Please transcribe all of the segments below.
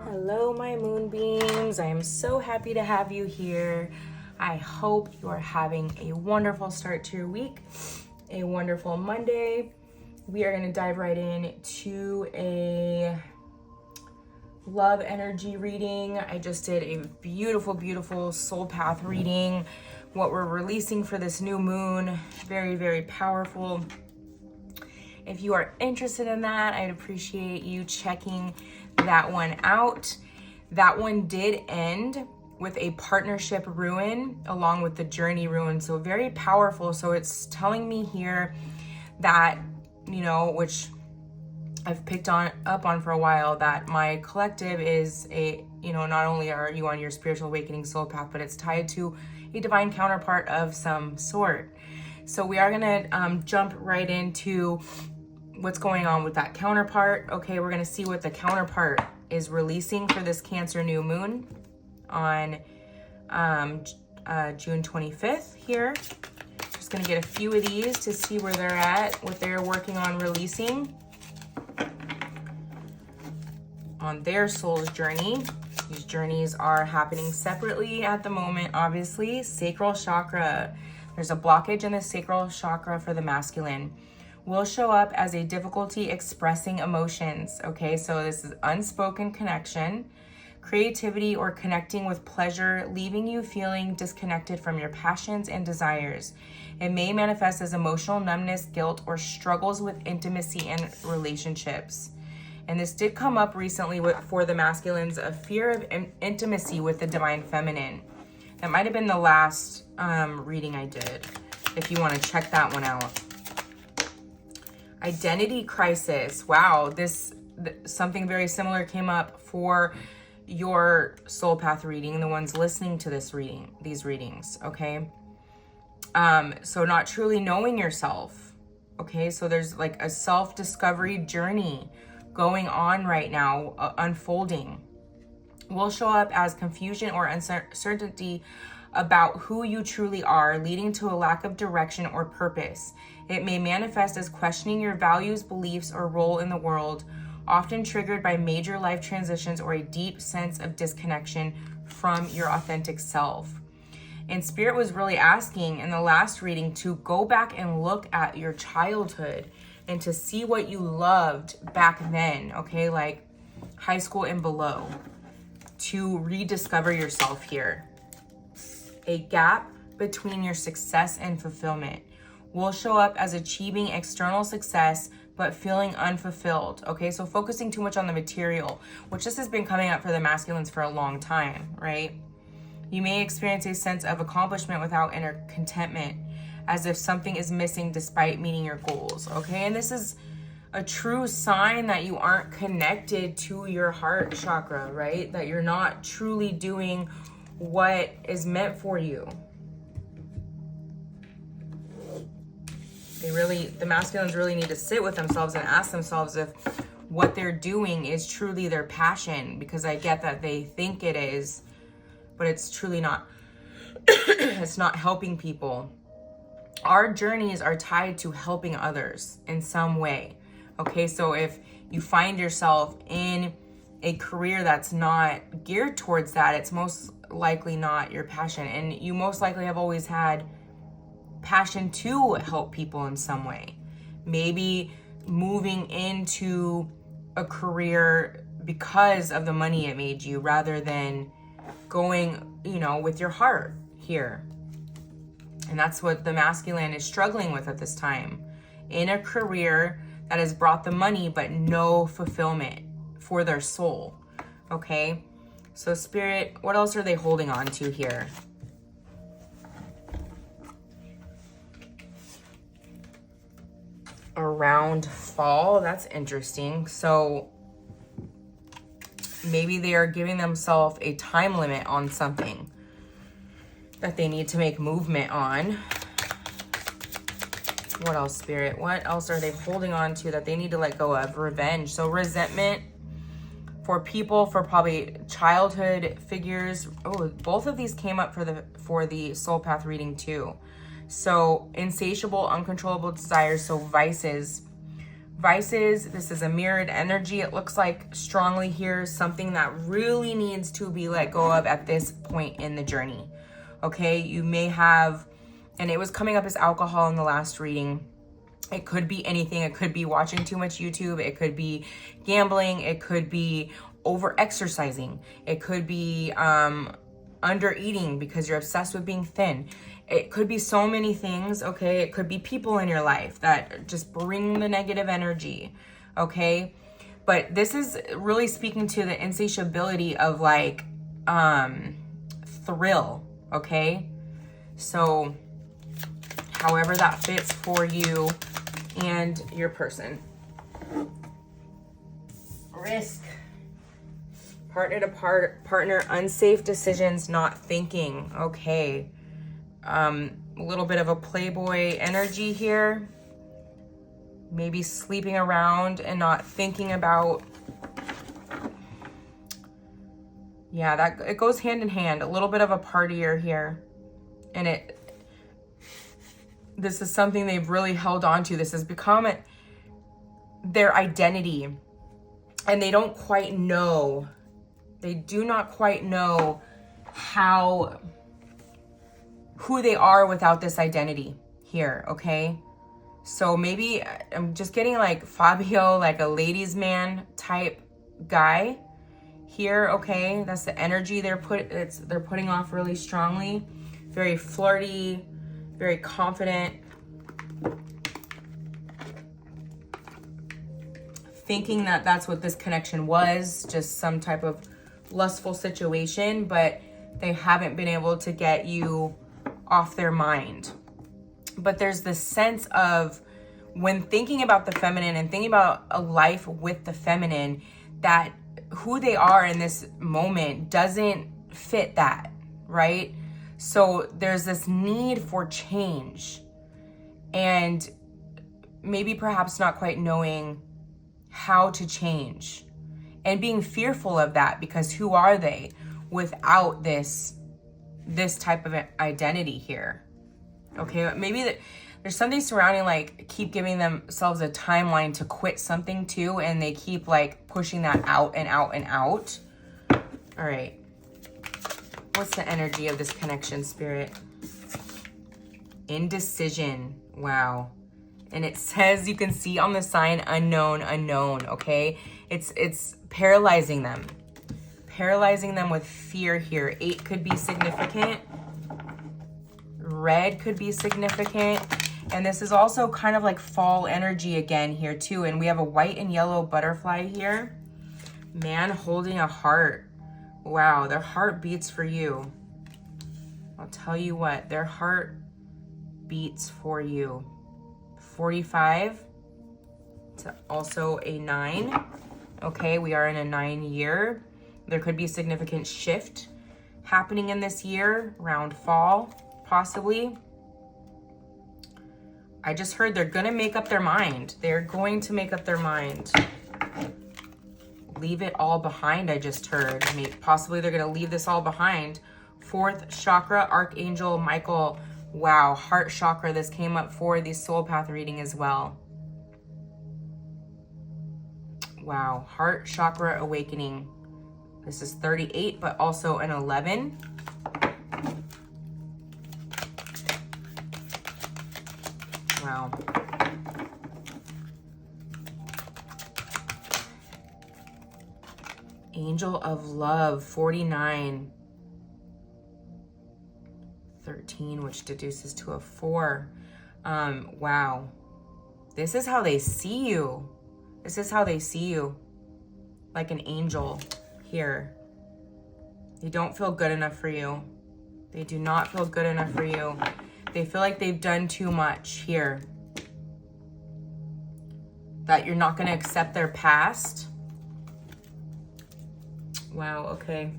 Hello, my moonbeams. I am so happy to have you here. I hope you are having a wonderful start to your week, a wonderful Monday. We are going to dive right in to a love energy reading. I just did a beautiful soul path reading. What we're releasing for this new moon, very powerful. If you are interested in that, I'd appreciate you checking that one out. That one did end with a partnership ruin along with the journey ruin. So very powerful. So it's telling me here that, which I've picked up on for a while, that my collective is not only are you on your spiritual awakening soul path, but it's tied to a divine counterpart of some sort. So we are gonna jump right into what's going on with that counterpart. Okay, we're gonna see what the counterpart is releasing for this Cancer new moon on June 25th here. Just gonna get a few of these to see where they're at, what they're working on releasing on their soul's journey. These journeys are happening separately at the moment, obviously. Sacral chakra. There's a blockage in the sacral chakra for the masculine. Will show up as a difficulty expressing emotions. Okay, so this is unspoken connection, creativity, or connecting with pleasure, leaving you feeling disconnected from your passions and desires. It may manifest as emotional numbness, guilt, or struggles with intimacy and relationships. And this did come up recently for the masculines, a fear of intimacy with the divine feminine. That might have been the last reading I did, if you want to check that one out. Identity crisis. Wow, something very similar came up for your soul path reading, the ones listening to these readings, okay? So not truly knowing yourself, okay? So there's like a self-discovery journey going on right now, unfolding. Will show up as confusion or uncertainty about who you truly are, leading to a lack of direction or purpose. It may manifest as questioning your values, beliefs, or role in the world, often triggered by major life transitions or a deep sense of disconnection from your authentic self. And Spirit was really asking in the last reading to go back and look at your childhood and to see what you loved back then, okay, like high school and below, to rediscover yourself here. A gap between your success and fulfillment will show up as achieving external success but feeling unfulfilled. Okay, so focusing too much on the material, which this has been coming up for the masculines for a long time, right? You may experience a sense of accomplishment without inner contentment, as if something is missing despite meeting your goals. Okay, and this is a true sign that you aren't connected to your heart chakra, right? That you're not truly doing what is meant for you. The masculines really need to sit with themselves and ask themselves if what they're doing is truly their passion, because I get that they think it is, but it's truly not. It's not helping people. Our journeys are tied to helping others in some way. Okay, so if you find yourself in a career that's not geared towards that, it's most likely not your passion. And you most likely have always had passion to help people in some way. Maybe moving into a career because of the money it made you, rather than going, with your heart here. And that's what the masculine is struggling with at this time. In a career that has brought the money, but no fulfillment for their soul. Okay? So Spirit, what else are they holding on to here? Around fall, that's interesting. So maybe they are giving themselves a time limit on something that they need to make movement on. What else, Spirit? What else are they holding on to that they need to let go of? Revenge. So resentment for people, for probably childhood figures. Oh, both of these came up for the soul path reading too. So insatiable, uncontrollable desires. So vices. Vices, this is a mirrored energy. It looks like strongly here, something that really needs to be let go of at this point in the journey. Okay, you may have, and it was coming up as alcohol in the last reading. It could be anything. It could be watching too much YouTube. It could be gambling. It could be over exercising. It could be under eating because you're obsessed with being thin. It could be so many things, okay? It could be people in your life that just bring the negative energy, okay? But this is really speaking to the insatiability of like thrill, okay? So however that fits for you and your person. Risk. Partner to partner, unsafe decisions, not thinking. Okay. A little bit of a playboy energy here. Maybe sleeping around and not thinking about. Yeah, that it goes hand in hand. A little bit of a partier here. And this is something they've really held on to. This has become their identity. And they don't quite know. They do not quite know who they are without this identity here, okay? So maybe I'm just getting like Fabio, like a ladies' man type guy here, okay? That's the energy they're putting off really strongly. Very flirty, very confident. Thinking that that's what this connection was, just some type of lustful situation, but they haven't been able to get you off their mind. But there's this sense of when thinking about the feminine and thinking about a life with the feminine, that who they are in this moment doesn't fit that, right? So there's this need for change and maybe perhaps not quite knowing how to change and being fearful of that, because who are they without this type of identity here? Okay, maybe there's something surrounding like keep giving themselves a timeline to quit something too, and they keep like pushing that out and out and out. All right, what's the energy of this connection, Spirit? Indecision. Wow. And it says, you can see on the sign, unknown, okay? It's paralyzing them. Paralyzing them with fear here. 8 could be significant. Red could be significant. And this is also kind of like fall energy again here too. And we have a white and yellow butterfly here. Man holding a heart. Wow, their heart beats for you. I'll tell you what, their heart beats for you. 45 to also a 9. Okay, we are in a 9 year. There could be a significant shift happening in this year around fall, possibly. I just heard they're gonna make up their mind. They're going to make up their mind. Leave it all behind, I just heard. Possibly they're gonna leave this all behind. 4th chakra, Archangel Michael. Wow, heart chakra. This came up for the soul path reading as well. Wow, heart chakra awakening. This is 38, but also an 11. Wow. Angel of Love, 49. 13, which deduces to a 4. Wow. This is how they see you. This is how they see you. Like an angel here. They don't feel good enough for you. They do not feel good enough for you. They feel like they've done too much here. That you're not going to accept their past. Wow, okay.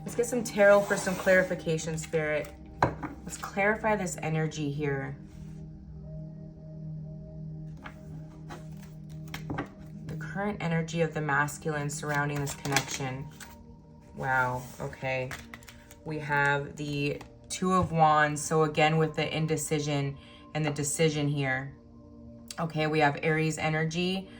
Let's get some tarot for some clarification, Spirit. Let's clarify this energy here. current energy of the masculine surrounding this connection. Wow, okay. We have the Two of Wands. So again, with the indecision and the decision here. Okay, we have Aries energy,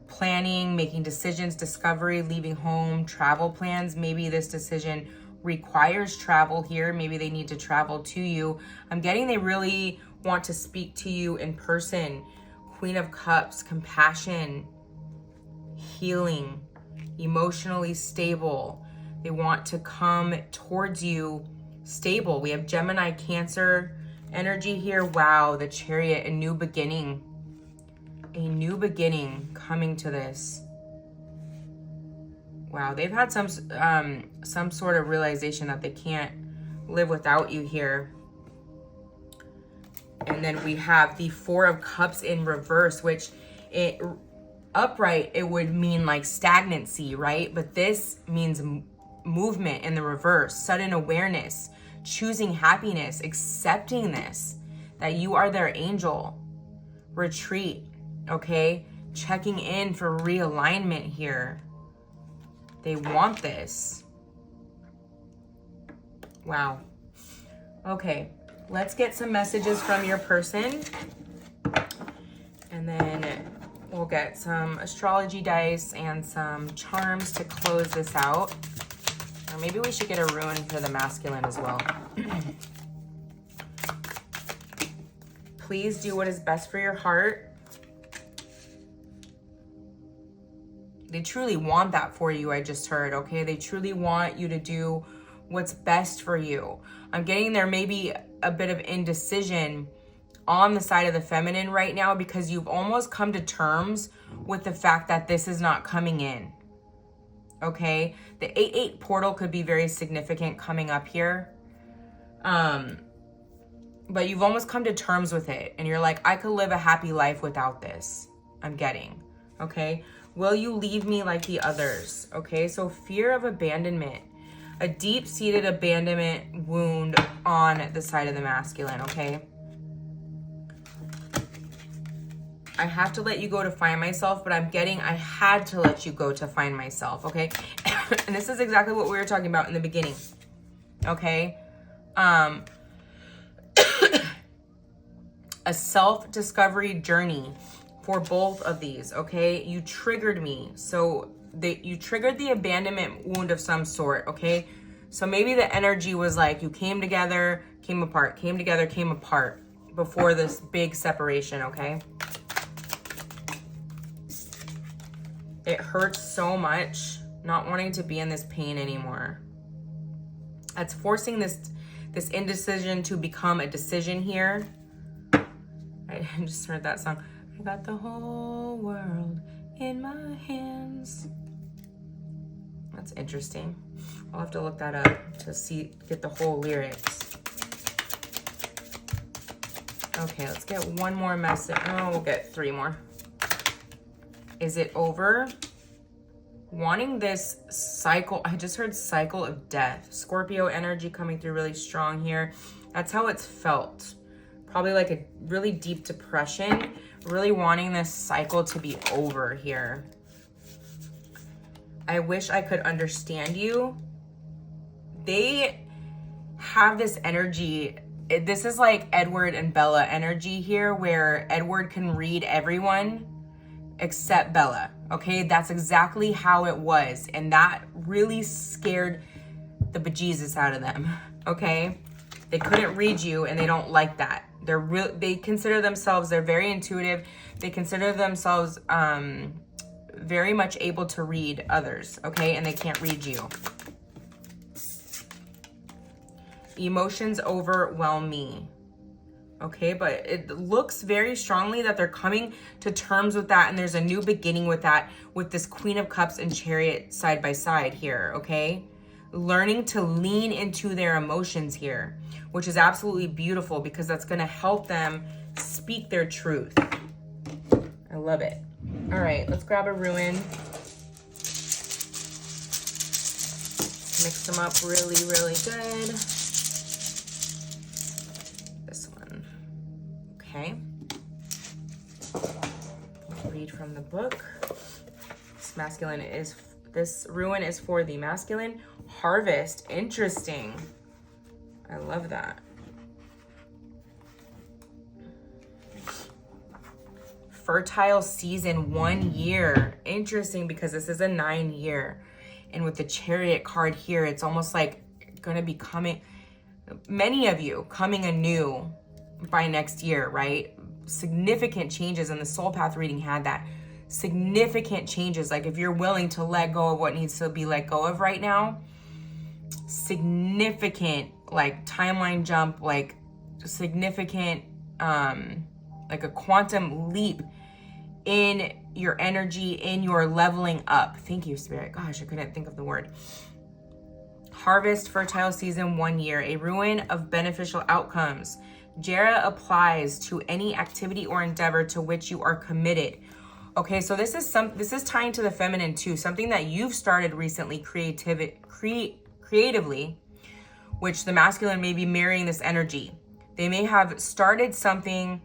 planning, making decisions, discovery, leaving home, travel plans. Maybe this decision requires travel here. Maybe they need to travel to you. I'm getting they really want to speak to you in person. Queen of Cups, compassion, healing, emotionally stable. They want to come towards you stable. We have Gemini, Cancer energy here. Wow, the Chariot, a new beginning. A new beginning coming to this. Wow, they've had some sort of realization that they can't live without you here. And then we have the Four of Cups in reverse, which upright, it would mean like stagnancy, right? But this means movement in the reverse, sudden awareness, choosing happiness, accepting this, that you are their angel. Retreat, okay? Checking in for realignment here. They want this. Wow. Okay, let's get some messages from your person. And then we'll get some astrology dice and some charms to close this out. Or maybe we should get a rune for the masculine as well. Please do what is best for your heart. They truly want that for you, I just heard, okay? They truly want you to do what's best for you. I'm getting there maybe a bit of indecision on the side of the feminine right now because you've almost come to terms with the fact that this is not coming in, okay? The 8-8 portal could be very significant coming up here. But you've almost come to terms with it. And you're like, I could live a happy life without this. I'm getting, okay? Will you leave me like the others? Okay, so fear of abandonment. A deep-seated abandonment wound on the side of the masculine, okay? I have to let you go to find myself, but I'm getting I had to let you go to find myself, okay? And this is exactly what we were talking about in the beginning, okay? A self-discovery journey for both of these, okay? You triggered me. So you triggered the abandonment wound of some sort, okay? So maybe the energy was like you came together, came apart, came together, came apart before this big separation, okay? It hurts so much not wanting to be in this pain anymore. That's forcing this indecision to become a decision here. I just heard that song. I got the whole world in my hands. That's interesting. I'll have to look that up to get the whole lyrics. Okay, let's get one more message. Oh, we'll get 3 more. Is it over? Wanting this cycle. I just heard cycle of death. Scorpio energy coming through really strong here. That's how it's felt. Probably like a really deep depression. Really wanting this cycle to be over here. I wish I could understand you. They have this energy. This is like Edward and Bella energy here, where Edward can read everyone except Bella, okay? That's exactly how it was, and that really scared the bejesus out of them, okay? They couldn't read you, and they don't like that. They consider themselves, they're very intuitive. They consider themselves very much able to read others, okay? And they can't read you. Emotions overwhelm me. Okay, but it looks very strongly that they're coming to terms with that, and there's a new beginning with that, with this Queen of Cups and Chariot side by side here, okay? Learning to lean into their emotions here, which is absolutely beautiful because that's going to help them speak their truth. I love it. All right, let's grab a rune. Mix them up really, really good. Okay. Read from the book. This rune is for the masculine harvest. Interesting. I love that. Fertile season, 1 year. Interesting, because this is a 9-year. And with the Chariot card here, it's almost like going to be coming, many of you coming anew by next year, right? Significant changes, and the soul path reading had that. Significant changes. Like if you're willing to let go of what needs to be let go of right now, significant like timeline jump, like significant, like a quantum leap in your energy, in your leveling up. Thank you, Spirit. Gosh, I couldn't think of the word. Harvest, fertile season, 1 year, a rune of beneficial outcomes. Jera applies to any activity or endeavor to which you are committed. Okay, so this is tying to the feminine too, something that you've started recently creatively, which the masculine may be mirroring this energy. They may have started something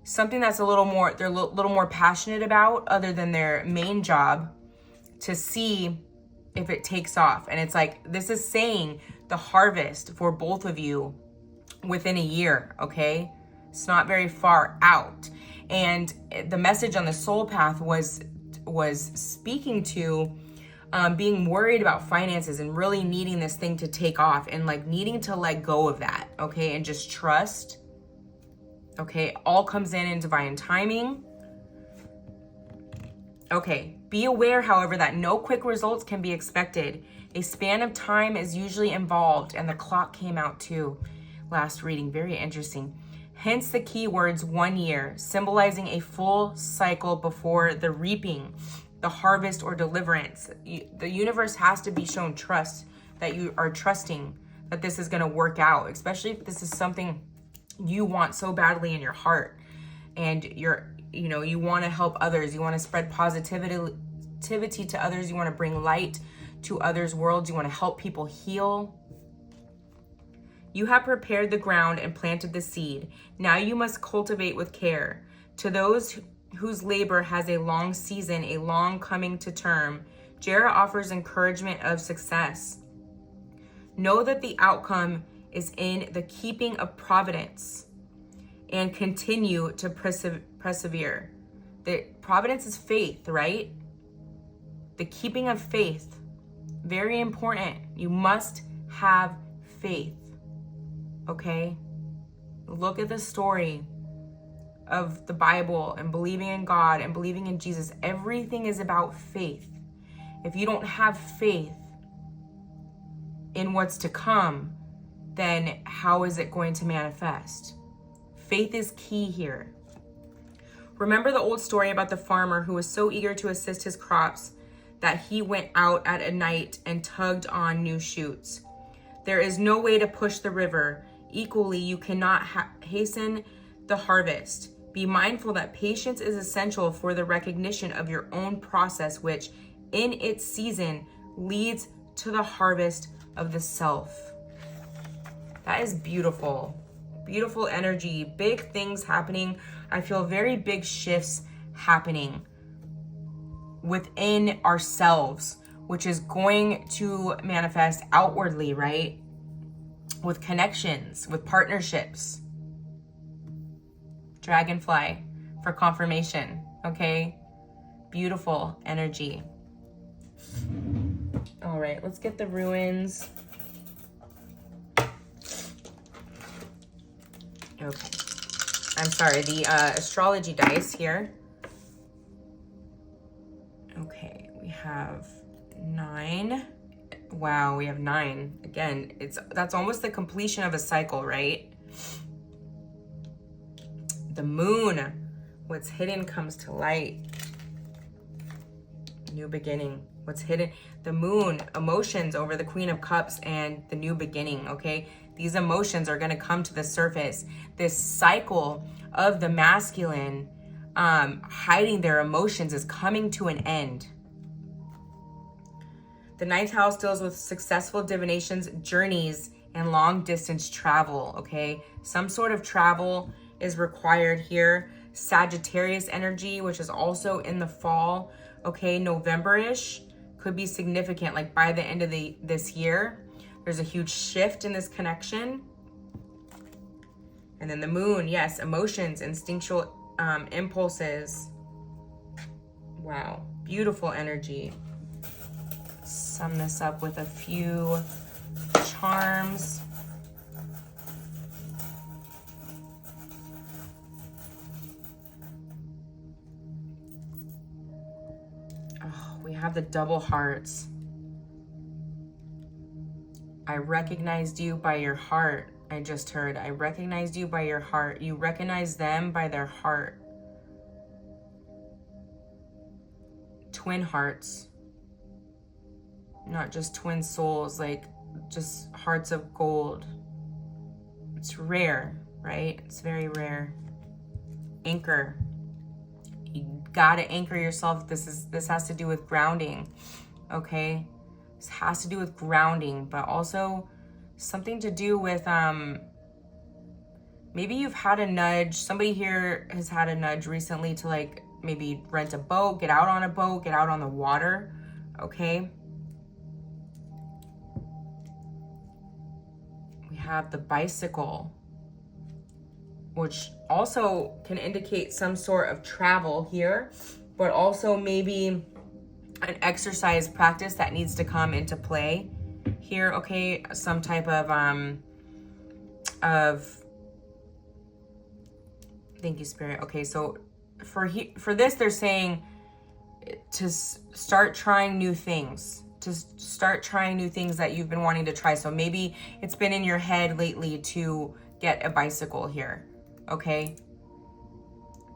that's a little more, they're a little more passionate about other than their main job, to see if it takes off. And it's like, this is saying the harvest for both of you within a year, okay? It's not very far out. And the message on the soul path was speaking to being worried about finances and really needing this thing to take off, and like needing to let go of that, okay? And just trust. Okay, all comes in divine timing. Okay, be aware, however, that no quick results can be expected. A span of time is usually involved, and the clock came out too. Last reading, very interesting. Hence the keywords 1 year, symbolizing a full cycle before the reaping, the harvest or deliverance. The universe has to be shown trust, that you are trusting that this is going to work out, especially if this is something you want so badly in your heart, and you want to help others, you want to spread positivity to others, you want to bring light to others' worlds, you want to help people heal. You have prepared the ground and planted the seed. Now you must cultivate with care. To those whose labor has a long season, a long coming to term, Jera offers encouragement of success. Know that the outcome is in the keeping of providence, and continue to persevere. The providence is faith, right? The keeping of faith, very important. You must have faith, okay? Look at the story of the Bible and believing in God and believing in Jesus. Everything is about faith. If you don't have faith in what's to come, then how is it going to manifest? Faith is key here. Remember the old story about the farmer who was so eager to assist his crops that he went out at night and tugged on new shoots. There is no way to push the river. Equally, you cannot hasten the harvest. Be mindful that patience is essential for the recognition of your own process, which in its season leads to the harvest of the self. That is beautiful. Beautiful energy, big things happening. I feel very big shifts happening within ourselves, which is going to manifest outwardly, right? With connections, with partnerships. Dragonfly for confirmation, okay? Beautiful energy. All right, let's get the ruins. Okay, I'm sorry, the astrology dice here. Okay, we have 9. Wow, we have 9. Again, that's almost the completion of a cycle, right? The moon, what's hidden comes to light. New beginning, what's hidden. The moon, emotions over the Queen of Cups and the new beginning, okay? These emotions are going to come to the surface. This cycle of the masculine hiding their emotions is coming to an end. The 9th house deals with successful divinations, journeys, and long distance travel, okay? Some sort of travel is required here. Sagittarius energy, which is also in the fall, okay? November-ish could be significant, like by the end of this year. There's a huge shift in this connection. And then the moon, yes, emotions, instinctual impulses. Wow, beautiful energy. Sum this up with a few charms. Oh, we have the double hearts. I recognized you by your heart. I just heard, I recognized you by your heart. You recognize them by their heart. Twin hearts. Not just twin souls, like just hearts of gold. It's rare, right? It's very rare. Anchor. You gotta anchor yourself. This has to do with grounding, okay? This has to do with grounding, but also something to do with maybe you've had a nudge. Somebody here has had a nudge recently to like maybe rent a boat, get out on a boat, get out on the water, okay? We have the bicycle, which also can indicate some sort of travel here, but also maybe an exercise practice that needs to come into play here, okay? Some type of thank you, Spirit. Okay, so for this, they're saying to start trying new things, that you've been wanting to try. So maybe it's been in your head lately to get a bicycle here, okay?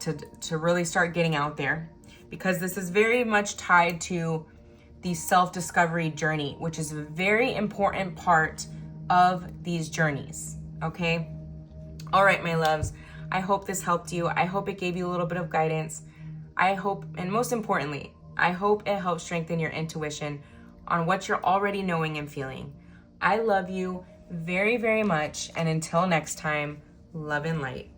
To really start getting out there, because this is very much tied to the self-discovery journey, which is a very important part of these journeys, okay? All right, my loves, I hope this helped you. I hope it gave you a little bit of guidance. I hope, and most importantly, I hope it helps strengthen your intuition on what you're already knowing and feeling. I love you very, very much, and until next time, love and light.